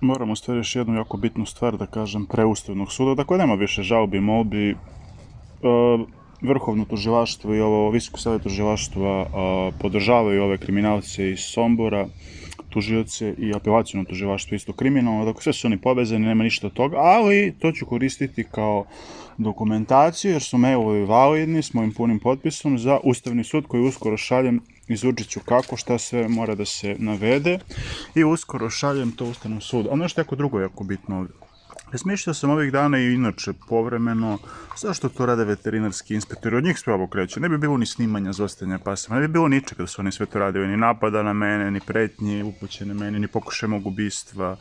Moram u stvari još jednu jako bitnu stvar da kažem pre Ustavnog suda. Dakle, nema više žalbi, molbi. Vrhovno tužilaštvo i ovo Visoko savet tužilaštva podržavaju ove kriminalce iz Sombora, tužioce i apelaciono tužilaštvo isto kriminalno. Dakle, sve su oni povezani, nema ništa od toga, ali to ću koristiti kao dokumentaciju, jer su mailovi validni s mojim punim potpisom za Ustavni sud koji uskoro šaljem. Izučit ću kako, šta sve mora da se navede i uskoro šaljem to Ustavnom sudu. Ali nešto jako drugo jako bitno ovdje. Razmišljao sam ovih dana i inače povremeno zašto to rade veterinarski inspektori, od njih sve ovo kreće. Ne bi bilo ni snimanja zlostavljanja pasa, ne bi bilo ničega da su oni sve to radili, ni napada na mene, ni pretnje upućene meni, ni pokušaja mog ubistva,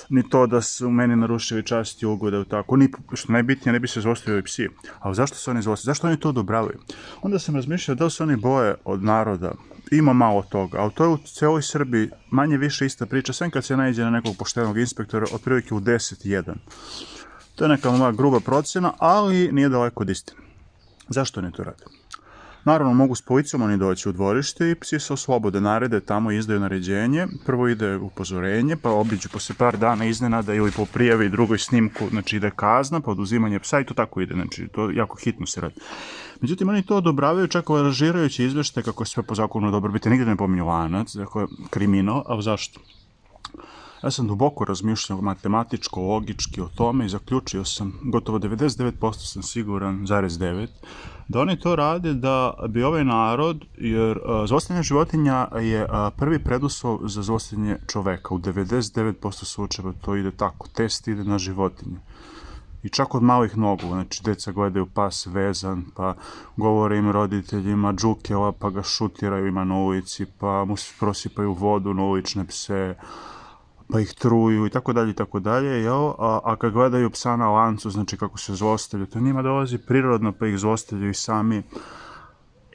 ni to da su meni narušili čast i ugled, tako, ni, što najbitnije, ne bi se zlostavljali psi. Ali zašto se oni zlostavljaju? Zašto oni to odobravaju? Onda sam razmišljao da li se oni boje od naroda. Ima malo toga, ali to je u celoj Srbiji manje više ista priča, sve kad se naiđe na nekog poštenog inspektora, otprilike u 10-1. To je neka moja gruba procena, ali nije daleko od istine. Zašto oni to rade? Naravno, mogu s policijom oni doći u dvorište i psi se oslobode, narede tamo, izdaju naređenje, prvo ide upozorenje, pa obiđu posle par dana iznenada ili po prijavi drugoj snimku, znači ide kazna, pa oduzimanje psa i to tako ide, znači to jako hitno se radi. Međutim, oni to odobravaju čak aranžirajući izvešte kako je sve po zakonu dobrobiti, nigde ne pominju lanac, dakle, kriminal, ali zašto? Ja sam duboko razmišljao matematičko, logički o tome i zaključio sam, gotovo 99% sam siguran, 9, da oni to rade da bi ovaj narod, jer zlostavljanje životinja je prvi preduslov za zlostavljanje čoveka. U 99% slučajeva to ide tako, test ide na životinje. I čak od malih nogu, znači deca gledaju pas vezan, pa govore im roditeljima džukela, pa ga šutiraju ima na ulici, pa mu prosipaju vodu na ulične pse, pa ih truju i tako dalje, jel? A kad gledaju psa na lancu, znači kako se zlostavlja, to njima dolazi prirodno, pa ih zlostavljaju i sami.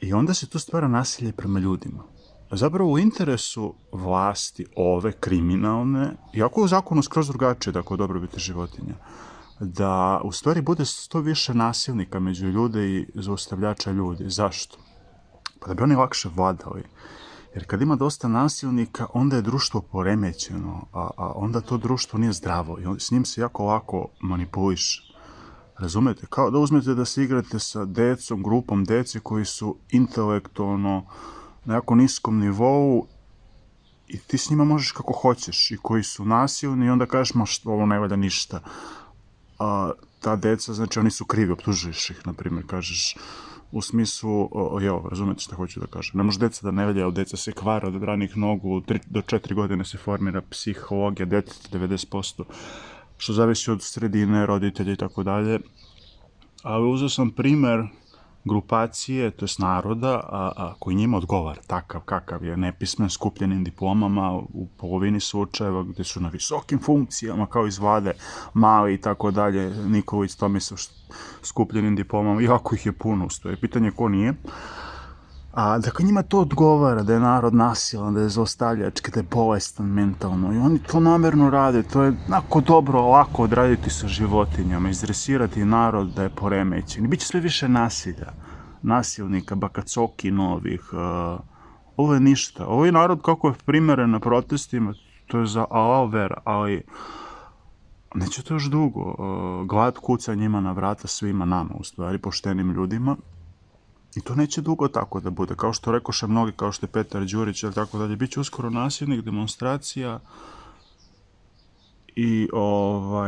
I onda se tu stvara nasilje prema ljudima. Zapravo u interesu vlasti, ove kriminalne, iako u zakonu skroz drugačije, tako dobrobiti životinja, da u stvari bude što više nasilnika među ljude i zaustavljača ljudi. Zašto? Pa da bi oni lakše vladali. Jer kad ima dosta nasilnika, onda je društvo poremećeno, a onda to društvo nije zdravo i s njim se jako lako manipuliše. Razumete? Kao da uzmete da se igrate sa decom, grupom dece koji su intelektualno na jako niskom nivou i ti s njima možeš kako hoćeš i koji su nasilni i onda kažeš, ma što, ovo ne valja ništa. A ta deca, znači oni su krivi, optužuješ ih, na primjer, kažeš, u smislu, evo, razumete šta hoću da kažem. Ne može deca da ne valja, deca se kvara od ranih nogu, 3 do 4 godine se formira psihologija, deteta 90%, što zavisi od sredine, roditelja i tako dalje. Ali uzeo sam primer grupacije, to je naroda, koji njima odgovara, takav kakav je, nepismen, skupljenim diplomama, u polovini slučajeva gde su na visokim funkcijama, kao iz vlade, Mali i tako dalje, Nikolić, Tomislav, skupljenim diplomama, jako ih je puno, to je pitanje ko nije. Dakle, njima to odgovara, da je narod nasilan, da je zlostavljački, da je bolestan mentalno i oni to namerno rade, to je onako dobro, lako odraditi sa životinjama, izdresirati narod da je poremećen i bit će sve više nasilja, nasilnika, bakacoki novih, ovo je ništa, ovo je narod kako je primeren na protestima, to je za alal vera, ali neće to još dugo, glad kuca njima na vrata svima nama, u stvari, poštenim ljudima. I to neće dugo tako da bude, kao što rekoše mnogi, kao što je Petar Đurić, ili tako dalje, bit će uskoro nasilnih demonstracija i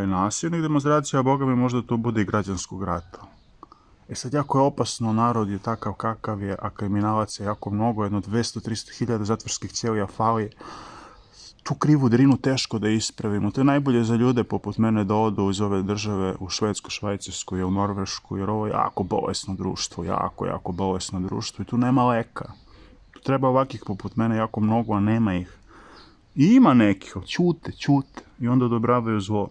nasilnih demonstracija, a boga mi možda to bude i građanskog rata. Sad, jako je opasno, narod je takav kakav je, a kriminalaca je jako mnogo, jedno 200-300 hiljada zatvorskih ćelija fali. Tu krivu drinu teško da ispravimo. To je najbolje za ljude poput mene da odu iz ove države u Švedsku, Švajcarsku i u Norvešku, jer ovo je jako bolesno društvo, jako bolesno društvo i tu nema leka. Tu treba ovakih poput mene jako mnogo, a nema ih. I ima nekih, ćute i onda odobravaju zlo.